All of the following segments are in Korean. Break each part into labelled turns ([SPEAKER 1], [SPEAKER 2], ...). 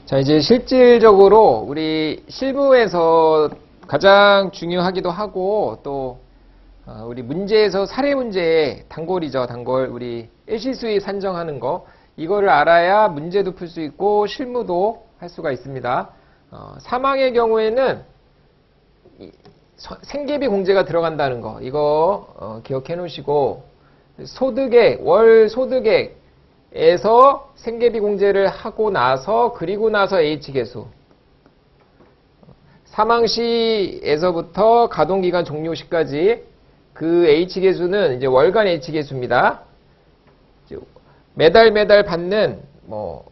[SPEAKER 1] 자, 이제 실질적으로 우리 실무에서 가장 중요하기도 하고 또 우리 문제에서 사례 문제의 단골이죠. 단골 우리 일시수입 산정하는 거 이거를 알아야 문제도 풀 수 있고 실무도 할 수가 있습니다. 사망의 경우에는 생계비 공제가 들어간다는 거 이거 기억해 놓으시고 소득액 월 소득액에서 생계비 공제를 하고 나서 그리고 나서 H계수 사망시에서부터 가동기간 종료시까지 그 H계수는 이제 월간 H계수입니다. 매달 받는 뭐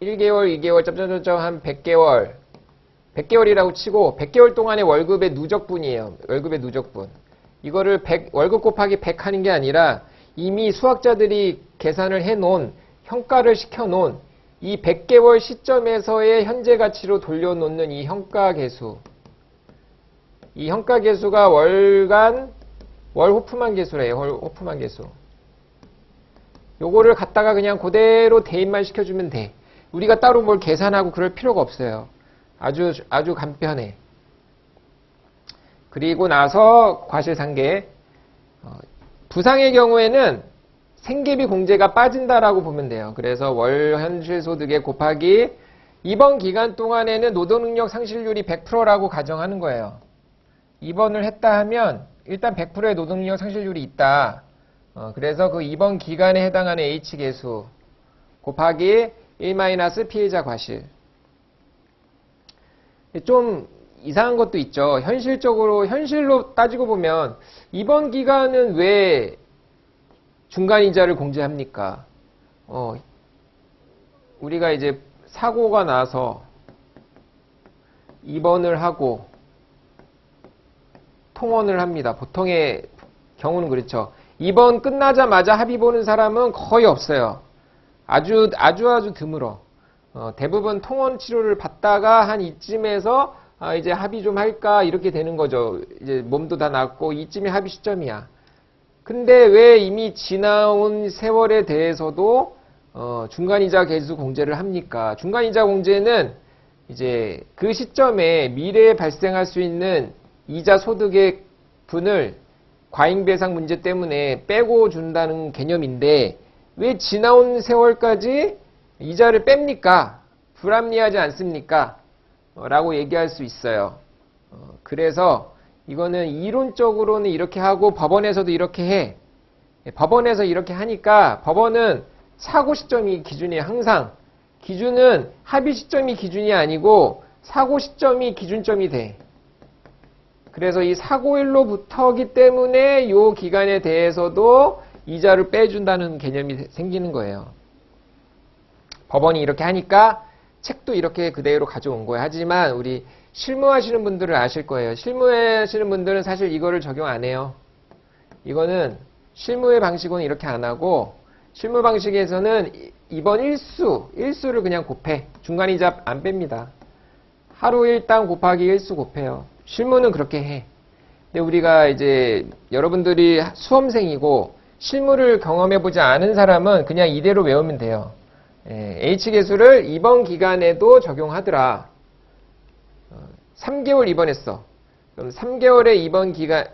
[SPEAKER 1] 1개월, 2개월, 점점점점 한 100개월 100개월이라고 치고 100개월 동안의 월급의 누적분이에요. 월급의 누적분. 이거를 월급 곱하기 100 하는 게 아니라 이미 수학자들이 계산을 해놓은 평가를 시켜놓은 이 100개월 시점에서의 현재 가치로 돌려놓는 이 현가계수. 이 현가계수가 월간 월 호프만 계수래요. 월 호프만 계수. 요거를 갖다가 그냥 그대로 대입만 시켜주면 돼. 우리가 따로 뭘 계산하고 그럴 필요가 없어요. 아주 간편해. 그리고 나서 과실상계. 부상의 경우에는 생계비 공제가 빠진다라고 보면 돼요. 그래서 월 현실소득에 곱하기 이번 기간 동안에는 노동능력 상실률이 100%라고 가정하는 거예요. 입원을 했다 하면 일단 100%의 노동능력 상실률이 있다. 그래서 그 입원 기간에 해당하는 H계수 곱하기 1- 피해자 과실. 좀 이상한 것도 있죠. 현실로 따지고 보면 이번 기간은 왜 중간이자를 공제합니까? 우리가 이제 사고가 나서 입원을 하고 통원을 합니다. 보통의 경우는 그렇죠. 입원 끝나자마자 합의 보는 사람은 거의 없어요. 아주 드물어. 대부분 통원 치료를 받다가 한 이쯤에서 이제 합의 좀 할까 이렇게 되는 거죠. 이제 몸도 다 낫고 이쯤이 합의 시점이야. 근데 왜 이미 지나온 세월에 대해서도 중간이자 계수 공제를 합니까? 중간이자 공제는 이제 그 시점에 미래에 발생할 수 있는 이자 소득의 분을 과잉배상 문제 때문에 빼고 준다는 개념인데 왜 지나온 세월까지 이자를 뺍니까? 불합리하지 않습니까? 라고 얘기할 수 있어요. 그래서 이거는 이론적으로는 이렇게 하고 법원에서도 이렇게 해. 법원에서 이렇게 하니까 법원은 사고 시점이 기준이에요. 항상. 기준은 합의 시점이 기준이 아니고 사고 시점이 기준점이 돼. 그래서 이 사고일로부터기 때문에 이 기간에 대해서도 이자를 빼준다는 개념이 생기는 거예요. 법원이 이렇게 하니까 책도 이렇게 그대로 가져온 거예요. 하지만 우리 실무하시는 분들은 아실 거예요. 실무하시는 분들은 사실 이거를 적용 안 해요. 이거는 실무의 방식은 이렇게 안 하고 실무 방식에서는 이번 일수를 그냥 곱해. 중간이자 안 뺍니다. 하루 일당 곱하기 일수 곱해요. 실무는 그렇게 해. 근데 우리가 이제 여러분들이 수험생이고 실무를 경험해보지 않은 사람은 그냥 이대로 외우면 돼요. H계수를 이번 기간에도 적용하더라. 3개월 입원했어. 그럼 3개월의 입원 기간,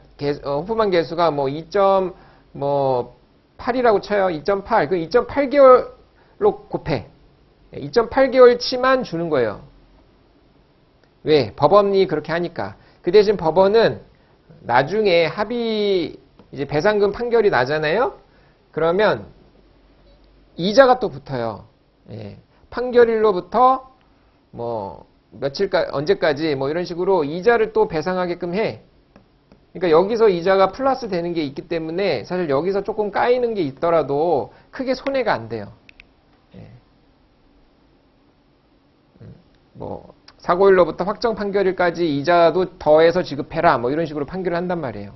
[SPEAKER 1] 호프만 계수가 뭐 2.8이라고 쳐요. 2.8. 그 2.8개월로 곱해. 2.8개월치만 주는 거예요. 왜? 법원이 그렇게 하니까. 그 대신 법원은 나중에 합의, 이제 배상금 판결이 나잖아요? 그러면 이자가 또 붙어요. 판결일로부터 뭐 며칠까지 언제까지 뭐 이런 식으로 이자를 또 배상하게끔 해. 그러니까 여기서 이자가 플러스 되는 게 있기 때문에 사실 여기서 조금 까이는 게 있더라도 크게 손해가 안 돼요. 뭐 사고일로부터 확정 판결일까지 이자도 더해서 지급해라 뭐 이런 식으로 판결을 한단 말이에요.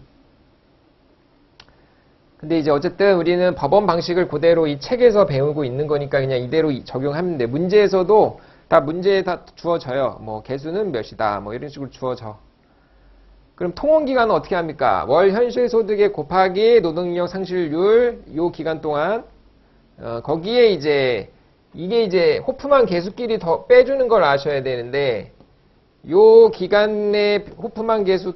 [SPEAKER 1] 근데 이제 어쨌든 우리는 법원 방식을 그대로 이 책에서 배우고 있는 거니까 그냥 이대로 적용하면 돼. 문제에서도 다 문제에 다 주어져요. 뭐 개수는 몇이다. 뭐 이런 식으로 주어져. 그럼 통원기간은 어떻게 합니까? 월 현실소득에 곱하기 노동력 상실률 요 기간 동안 거기에 이제 이게 이제 호프만 계수끼리 더 빼주는 걸 아셔야 되는데, 요 기간의 호프만 계수,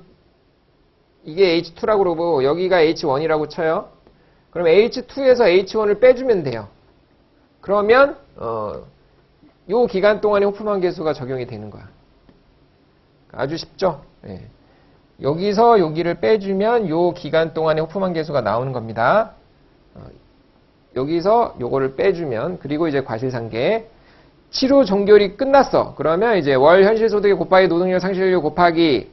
[SPEAKER 1] 이게 H2라고 그러고, 여기가 H1이라고 쳐요. 그럼 H2에서 H1을 빼주면 돼요. 그러면, 요 기간 동안의 호프만 계수가 적용이 되는 거야. 아주 쉽죠? 예. 여기서 여기를 빼주면 요 기간 동안의 호프만 계수가 나오는 겁니다. 여기서 요거를 빼주면, 그리고 이제 과실상계. 치료 종결이 끝났어. 그러면 이제 월 현실소득에 곱하기 노동력 상실률 곱하기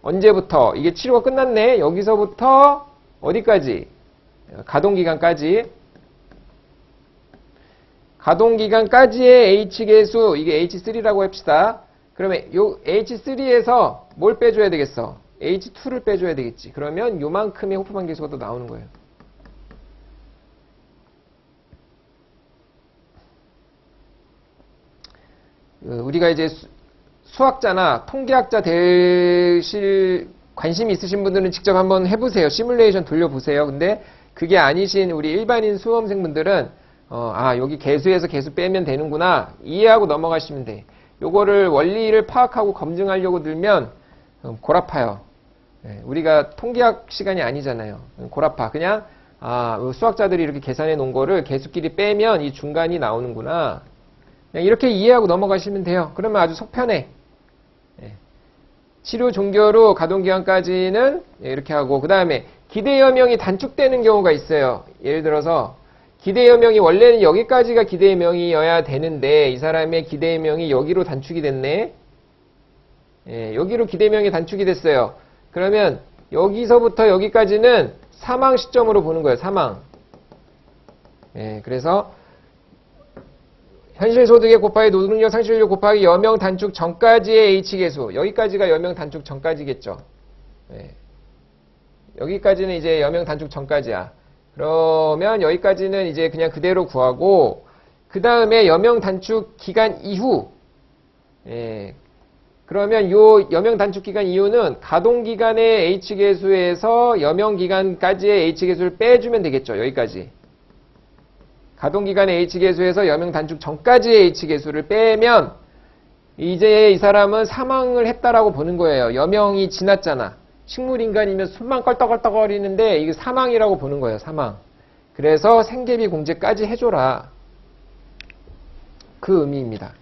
[SPEAKER 1] 언제부터? 이게 치료가 끝났네. 여기서부터 어디까지? 가동기간까지. 가동기간까지의 H계수, 이게 H3라고 합시다. 그러면 요 H3에서 뭘 빼줘야 되겠어? H2를 빼줘야 되겠지. 그러면 요만큼의 호프만 계수가 또 나오는 거예요. 우리가 이제 수학자나 통계학자 되실 관심이 있으신 분들은 직접 한번 해보세요. 시뮬레이션 돌려보세요. 근데 그게 아니신 우리 일반인 수험생분들은 여기 개수에서 개수 빼면 되는구나 이해하고 넘어가시면 돼. 요거를 원리를 파악하고 검증하려고 들면 골 아파요. 우리가 통계학 시간이 아니잖아요. 골 아파. 그냥 수학자들이 이렇게 계산해 놓은 거를 개수끼리 빼면 이 중간이 나오는구나. 이렇게 이해하고 넘어가시면 돼요. 그러면 아주 속 편해. 치료 종결 후 가동기간까지는 이렇게 하고, 그 다음에 기대여명이 단축되는 경우가 있어요. 예를 들어서 기대여명이 원래는 여기까지가 기대여명이어야 되는데 이 사람의 기대여명이 여기로 단축이 됐네. 여기로 기대여명이 단축이 됐어요. 그러면 여기서부터 여기까지는 사망 시점으로 보는 거예요. 사망. 그래서 현실소득에 곱하기 노동력 상실률 곱하기 여명 단축 전까지의 H계수. 여기까지가 여명 단축 전까지겠죠. 여기까지는 이제 여명 단축 전까지야. 그러면 여기까지는 이제 그냥 그대로 구하고, 그 다음에 여명 단축 기간 이후, 그러면 요 여명 단축 기간 이후는 가동기간의 H계수에서 여명기간까지의 H계수를 빼주면 되겠죠. 여기까지. 가동기간의 H계수에서 여명 단축 전까지의 H계수를 빼면 이제 이 사람은 사망을 했다라고 보는 거예요. 여명이 지났잖아. 식물인간이면 숨만 껄떡껄떡거리는데 이게 사망이라고 보는 거예요. 사망. 그래서 생계비 공제까지 해줘라. 그 의미입니다.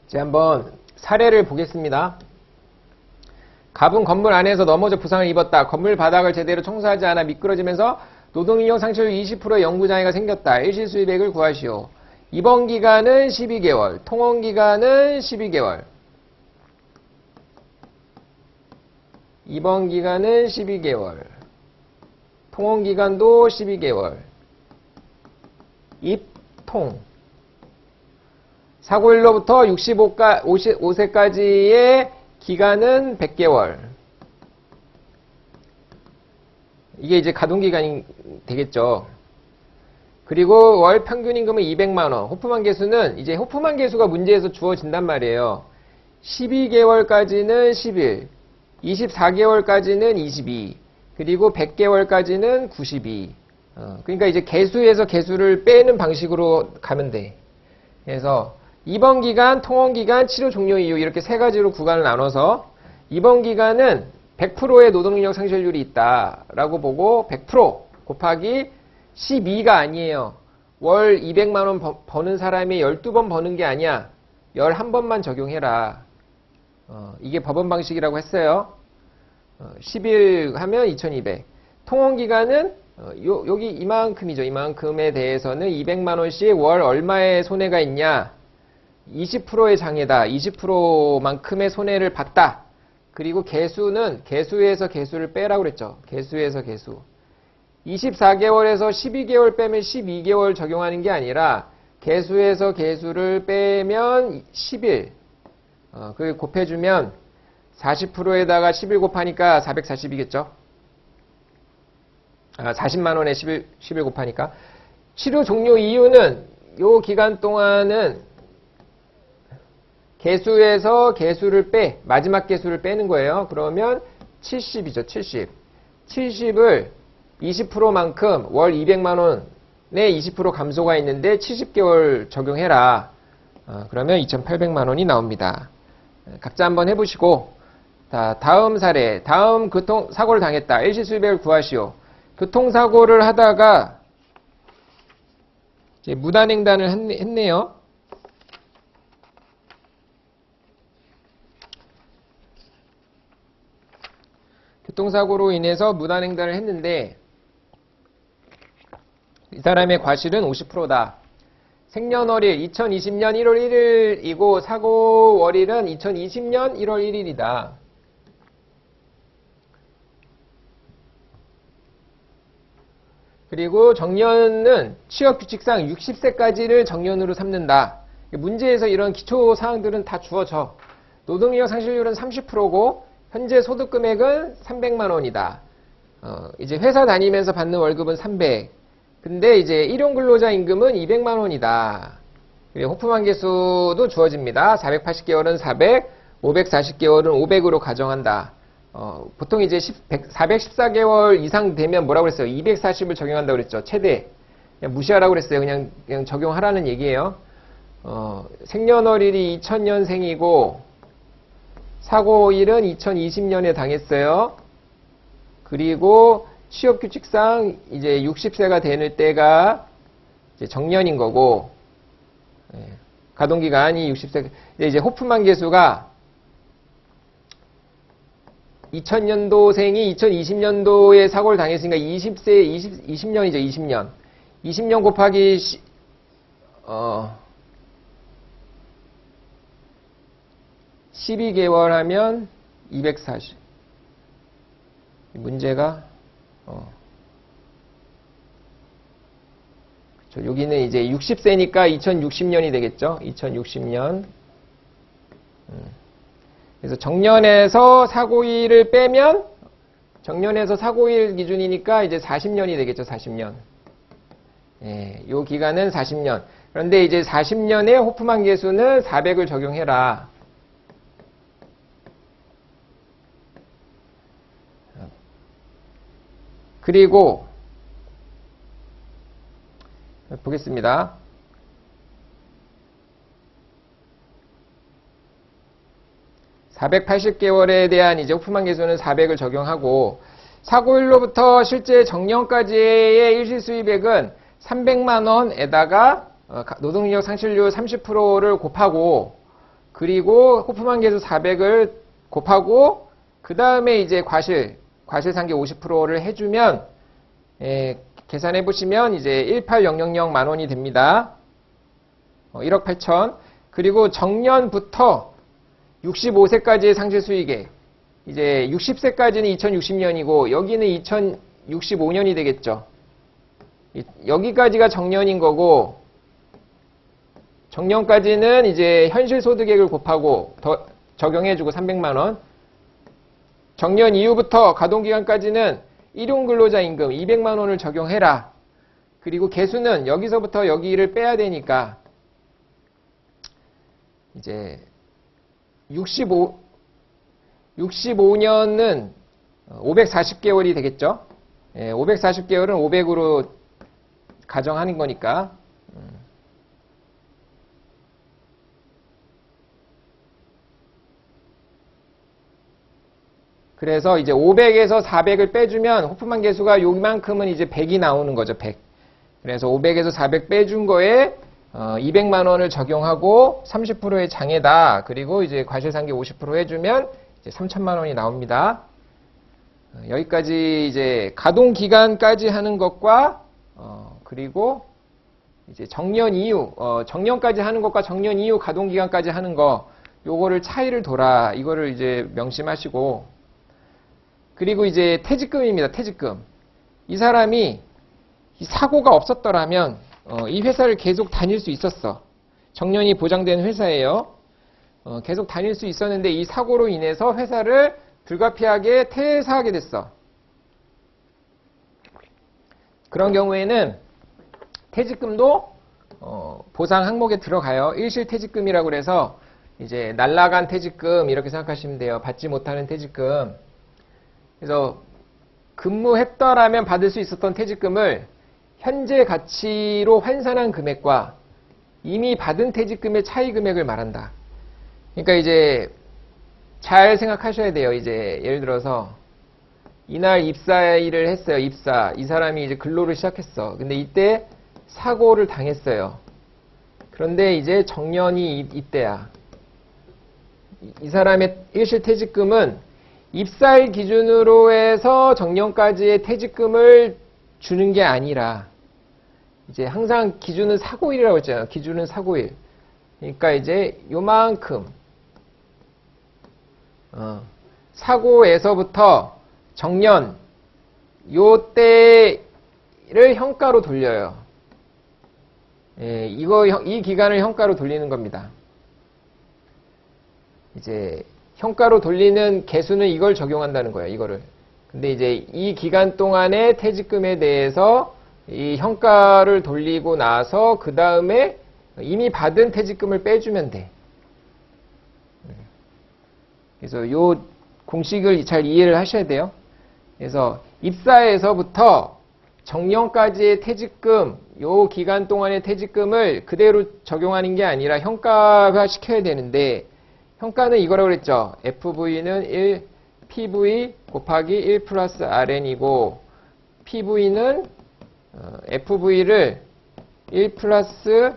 [SPEAKER 1] 이제 한번 사례를 보겠습니다. 갑은 건물 안에서 넘어져 부상을 입었다. 건물 바닥을 제대로 청소하지 않아 미끄러지면서 노동인력 상실률 20%의 영구장애가 생겼다. 일시수입액을 구하시오. 입원 기간은 12개월, 통원 기간은 12개월. 입원 기간은 12개월. 통원 기간도 12개월. 입통. 사고일로부터 65세까지의 기간은 100개월. 이게 이제 가동기간이 되겠죠. 그리고 월 평균 임금은 200만원. 호프만 계수는 이제 호프만 계수가 문제에서 주어진단 말이에요. 12개월까지는 11, 24개월까지는 22, 그리고 100개월까지는 92. 그러니까 이제 개수에서 개수를 빼는 방식으로 가면 돼. 그래서 입원 기간, 통원 기간, 치료 종료 이후 이렇게 세 가지로 구간을 나눠서 입원 기간은 100%의 노동력 상실률이 있다라고 보고 100% 곱하기 12가 아니에요. 월 200만 원 버는 사람이 12번 버는 게 아니야. 11번만 적용해라. 이게 법원 방식이라고 했어요. 10일 하면 2200. 통원 기간은 여기 이만큼이죠. 이만큼에 대해서는 200만 원씩 월 얼마의 손해가 있냐? 20%의 장애다. 20%만큼의 손해를 봤다. 그리고 개수는 개수에서 개수를 빼라고 그랬죠. 개수에서 개수. 24개월에서 12개월 빼면 12개월 적용하는 게 아니라 개수에서 개수를 빼면 10일. 그걸 곱해주면 40%에다가 10일 곱하니까 440이겠죠. 40만 원에 10일 곱하니까. 치료 종료 이유는 요 기간 동안은 개수에서 개수를 마지막 개수를 빼는 거예요. 그러면 70이죠. 70. 70을 20%만큼 월 200만 원에 20% 감소가 있는데 70개월 적용해라. 그러면 2,800만 원이 나옵니다. 각자 한번 해보시고, 자, 다음 사례, 다음 교통사고를 당했다. 일시 수입액을 구하시오. 교통사고를 하다가 이제 무단횡단을 했네요. 교통사고로 인해서 무단횡단을 했는데 이 사람의 과실은 50%다. 생년월일 2020년 1월 1일이고 사고월일은 2020년 1월 1일이다. 그리고 정년은 취업규칙상 60세까지를 정년으로 삼는다. 문제에서 이런 기초사항들은 다 주어져. 노동력 상실률은 30%고 현재 소득금액은 300만 원이다. 이제 회사 다니면서 받는 월급은 300. 근데 이제 일용근로자 임금은 200만 원이다. 그리고 호프만 계수도 주어집니다. 480개월은 400, 540개월은 500으로 가정한다. 보통 이제 414개월 이상 되면 뭐라고 그랬어요? 240을 적용한다고 그랬죠. 최대. 그냥 무시하라고 그랬어요. 그냥 적용하라는 얘기예요. 생년월일이 2000년생이고 사고일은 2020년에 당했어요. 그리고 취업규칙상 이제 60세가 되는 때가 이제 정년인 거고, 가동기간이 60세. 이제 호프만 계수가 2000년도생이 2020년도에 사고를 당했으니까 20년이죠, 20년. 20년 곱하기 12개월 하면 240. 문제가, 그렇죠. 여기는 이제 60세니까 2060년이 되겠죠. 2060년. 그래서 정년에서 사고일을 빼면, 정년에서 사고일 기준이니까 이제 40년이 되겠죠. 40년. 예, 요 기간은 40년. 그런데 이제 40년에 호프만 계수는 400을 적용해라. 그리고 보겠습니다. (480개월에) 대한 이제 호프만 계수는 400을 적용하고, 사고일로부터 실제 정년까지의 일시 수입액은 300만 원에다가 노동력 상실률 30%를 곱하고, 그리고 호프만 계수 400을 곱하고, 그 다음에 이제 과실상계 50%를 해주면, 계산해 보시면 이제 18000 만 원이 됩니다. 1억 8천. 그리고 정년부터 65세까지의 상실 수익액. 이제 60세까지는 2060년이고 여기는 2065년이 되겠죠. 여기까지가 정년인 거고, 정년까지는 이제 현실 소득액을 곱하고 더 적용해주고 300만 원. 정년 이후부터 가동기간까지는 일용근로자 임금 200만 원을 적용해라. 그리고 계수는 여기서부터 여기를 빼야 되니까 이제 65년은 540개월이 되겠죠. 540개월은 500으로 가정하는 거니까. 그래서 이제 500에서 400을 빼주면 호프만 계수가 요만큼은 이제 100이 나오는 거죠. 100. 그래서 500에서 400 빼준 거에 200만 원을 적용하고 30%의 장애다. 그리고 이제 과실상계 50% 해주면 이제 3천만 원이 나옵니다. 여기까지 이제 가동 기간까지 하는 것과 그리고 이제 정년 이후 정년까지 하는 것과 정년 이후 가동 기간까지 하는 거, 요거를 차이를 둬라. 이거를 이제 명심하시고, 그리고 이제 퇴직금입니다. 퇴직금. 이 사람이 이 사고가 없었더라면 이 회사를 계속 다닐 수 있었어. 정년이 보장된 회사예요. 계속 다닐 수 있었는데 이 사고로 인해서 회사를 불가피하게 퇴사하게 됐어. 그런 경우에는 퇴직금도 보상 항목에 들어가요. 일실퇴직금이라고 그래서 이제 날라간 퇴직금 이렇게 생각하시면 돼요. 받지 못하는 퇴직금. 그래서 근무했더라면 받을 수 있었던 퇴직금을 현재 가치로 환산한 금액과 이미 받은 퇴직금의 차이 금액을 말한다. 그러니까 이제 잘 생각하셔야 돼요. 이제 예를 들어서 이날 입사 일을 했어요. 입사. 이 사람이 이제 근로를 시작했어. 근데 이때 사고를 당했어요. 그런데 이제 정년이 이때야. 이 사람의 일시퇴직금은 입사일 기준으로 해서 정년까지의 퇴직금을 주는 게 아니라 이제 항상 기준은 사고일이라고 했잖아요. 기준은 사고일. 그러니까 이제 요만큼 사고에서부터 정년 요 때를 현가로 돌려요. 예, 이 기간을 현가로 돌리는 겁니다. 이제 현가로 돌리는 개수는 이걸 적용한다는 거예요. 이거를. 근데 이제 이 기간 동안의 퇴직금에 대해서 이 현가를 돌리고 나서 그 다음에 이미 받은 퇴직금을 빼주면 돼. 그래서 요 공식을 잘 이해를 하셔야 돼요. 그래서 입사에서부터 정년까지의 퇴직금, 요 기간 동안의 퇴직금을 그대로 적용하는 게 아니라 현가화 시켜야 되는데, 현가는 이거라고 그랬죠. FV는 1, PV 곱하기 1 플러스 RN이고, PV는 FV를 1 플러스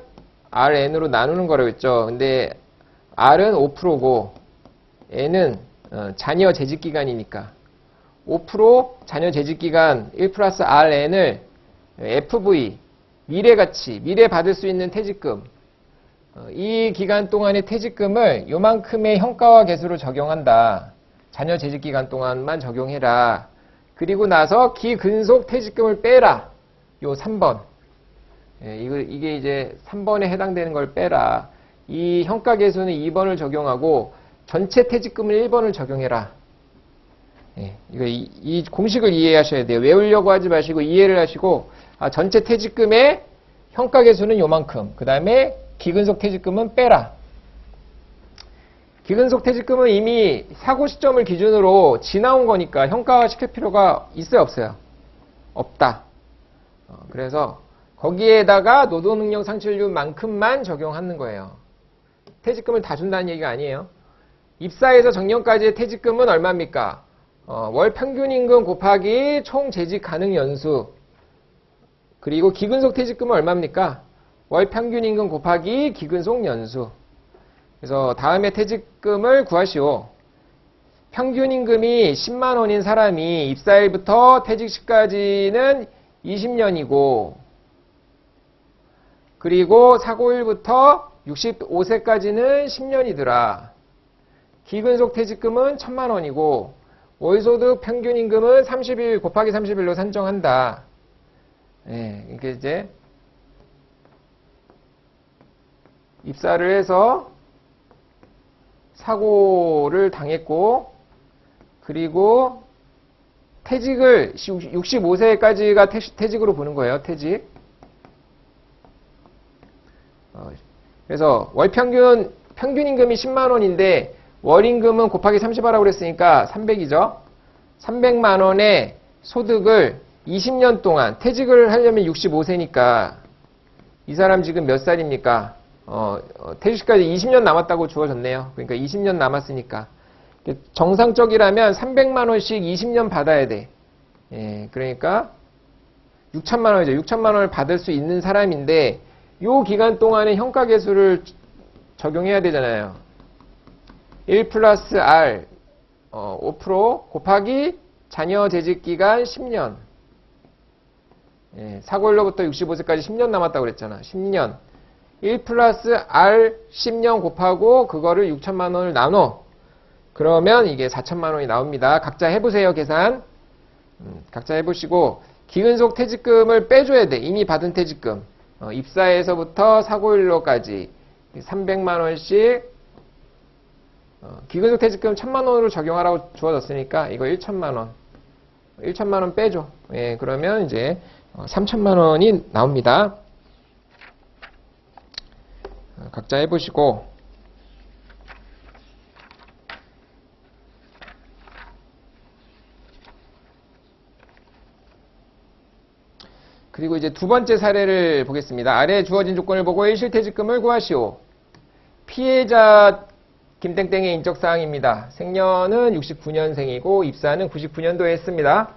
[SPEAKER 1] RN으로 나누는 거라고 했죠. 근데 R은 5%고, N은 잔여 재직기간이니까 5% 잔여 재직기간 1 플러스 RN을 FV, 미래가치, 미래 받을 수 있는 퇴직금, 이 기간 동안의 퇴직금을 요만큼의 현가화 개수로 적용한다. 잔여 재직기간 동안만 적용해라. 그리고 나서 기근속 퇴직금을 빼라. 요 3번. 이게 이제 3번에 해당되는 걸 빼라. 이 현가 개수는 2번을 적용하고 전체 퇴직금을 1번을 적용해라. 이 공식을 이해하셔야 돼요. 외우려고 하지 마시고 이해를 하시고, 전체 퇴직금의 현가 개수는 요만큼, 그 다음에 기근속 퇴직금은 빼라. 기근속 퇴직금은 이미 사고 시점을 기준으로 지나온 거니까 현가화 시킬 필요가 있어요, 없어요? 없다. 그래서 거기에다가 노동능력 상실률만큼만 적용하는 거예요. 퇴직금을 다 준다는 얘기가 아니에요. 입사에서 정년까지의 퇴직금은 얼마입니까? 월 평균임금 곱하기 총 재직 가능 연수. 그리고 기근속 퇴직금은 얼마입니까? 월 평균임금 곱하기 기근속 연수. 그래서 다음에 퇴직금을 구하시오. 평균임금이 10만 원인 사람이 입사일부터 퇴직 시까지는 20년이고, 그리고 사고일부터 65세까지는 10년이더라. 기근속 퇴직금은 1,000만 원이고, 월소득 평균임금은 30일 곱하기 30일로 산정한다. 이게 이제 입사를 해서 사고를 당했고, 그리고 퇴직을 65세까지가 퇴직으로 보는 거예요. 퇴직. 그래서 월 평균임금이 10만 원인데 월임금은 곱하기 30하라고 그랬으니까 300이죠. 300만 원의 소득을 20년 동안 퇴직을 하려면 65세니까 이 사람 지금 몇 살입니까? 퇴직까지 20년 남았다고 주어졌네요. 그러니까 20년 남았으니까 정상적이라면 300만 원씩 20년 받아야 돼. 그러니까 6천만 원이죠. 6천만 원을 받을 수 있는 사람인데 요 기간 동안의 현가 개수를 적용해야 되잖아요. 1 플러스 R 5% 곱하기 잔여 재직 기간 10년. 사고일로부터 65세까지 10년 남았다고 그랬잖아. 10년. 1 플러스 R 10년 곱하고 그거를 6천만 원을 나눠. 그러면 이게 4천만 원이 나옵니다. 각자 해보세요, 계산. 각자 해보시고 기근속 퇴직금을 빼줘야 돼. 이미 받은 퇴직금. 입사에서부터 사고일로까지 300만 원씩 기근속 퇴직금 1,000만 원으로 적용하라고 주어졌으니까 이거 1,000만 원. 1,000만 원 빼줘. 그러면 이제 3,000만 원이 나옵니다. 각자 해보시고 그리고 이제 두 번째 사례를 보겠습니다. 아래 주어진 조건을 보고 일실퇴직금을 구하시오. 피해자 김땡땡의 인적사항입니다. 생년은 69년생이고 입사는 99년도에 했습니다.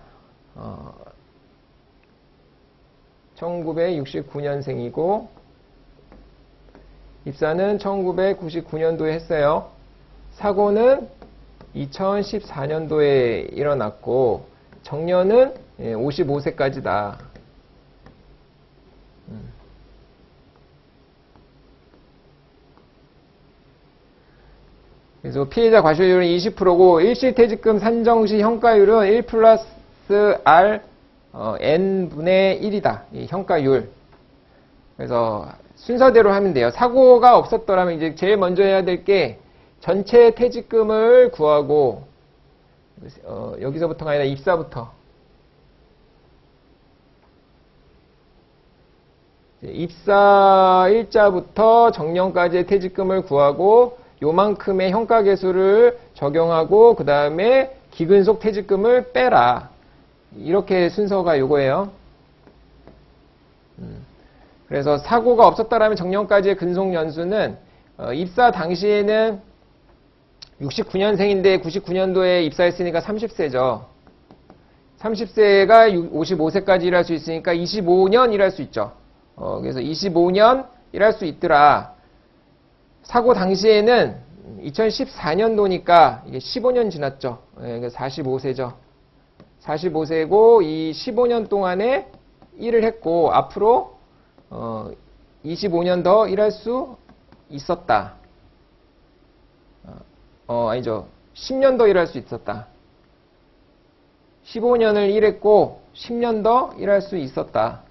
[SPEAKER 1] 1969년생이고 입사는 1999년도에 했어요. 사고는 2014년도에 일어났고 정년은 55세까지다. 그래서 피해자 과실률은 20%고 일실퇴직금 산정시 현가율은 1 플러스 R n분의 1이다. 이 현가율. 그래서 순서대로 하면 돼요. 사고가 없었더라면 이제 제일 먼저 해야 될 게 전체 퇴직금을 구하고 여기서부터가 아니라 입사부터. 입사 일자부터 정년까지의 퇴직금을 구하고 요만큼의 현가계수를 적용하고 그 다음에 기근속 퇴직금을 빼라. 이렇게 순서가 요거예요. 그래서 사고가 없었다라면 정년까지의 근속 연수는 입사 당시에는 69년생인데 99년도에 입사했으니까 30세죠. 30세가 55세까지 일할 수 있으니까 25년 일할 수 있죠. 그래서 25년 일할 수 있더라. 사고 당시에는 2014년도니까 이게 15년 지났죠. 그러니까 45세죠. 45세고 이 15년 동안에 일을 했고 앞으로 25년 더 일할 수 있었다. 아니죠. 10년 더 일할 수 있었다. 15년을 일했고 10년 더 일할 수 있었다.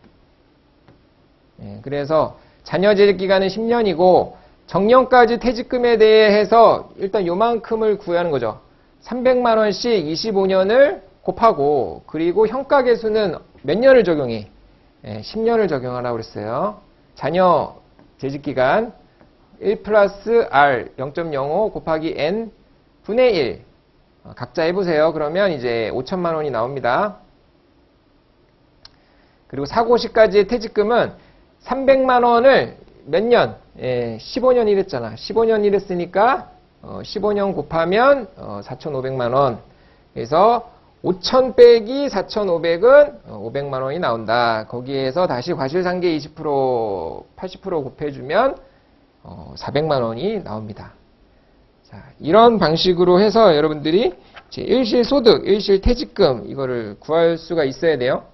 [SPEAKER 1] 그래서 자녀 재직 기간은 10년이고 정년까지 퇴직금에 대해서 일단 요만큼을 구하는 거죠. 300만 원씩 25년을 곱하고 그리고 현가계수는 몇 년을 적용해? 10년을 적용하라고 그랬어요. 자녀 재직기간 1 플러스 R 0.05 곱하기 N 분의 1 각자 해보세요. 그러면 이제 5천만 원이 나옵니다. 그리고 사고 시까지의 퇴직금은 300만 원을 몇 년? 15년 일했잖아. 15년 일했으니까 15년 곱하면 4,500만 원. 그래서 5,000 빼기 4,500은 500만 원이 나온다. 거기에서 다시 과실상계 20% 80% 곱해주면 400만 원이 나옵니다. 자, 이런 방식으로 해서 여러분들이 이제 일실소득, 일실퇴직금 이거를 구할 수가 있어야 돼요.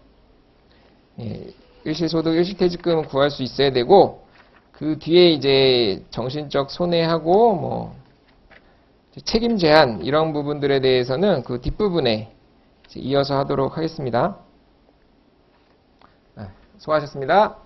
[SPEAKER 1] 일실소득, 일실퇴직금은 구할 수 있어야 되고 그 뒤에 이제 정신적 손해하고 뭐 책임 제한 이런 부분들에 대해서는 그 뒷부분에 이어서 하도록 하겠습니다. 수고하셨습니다.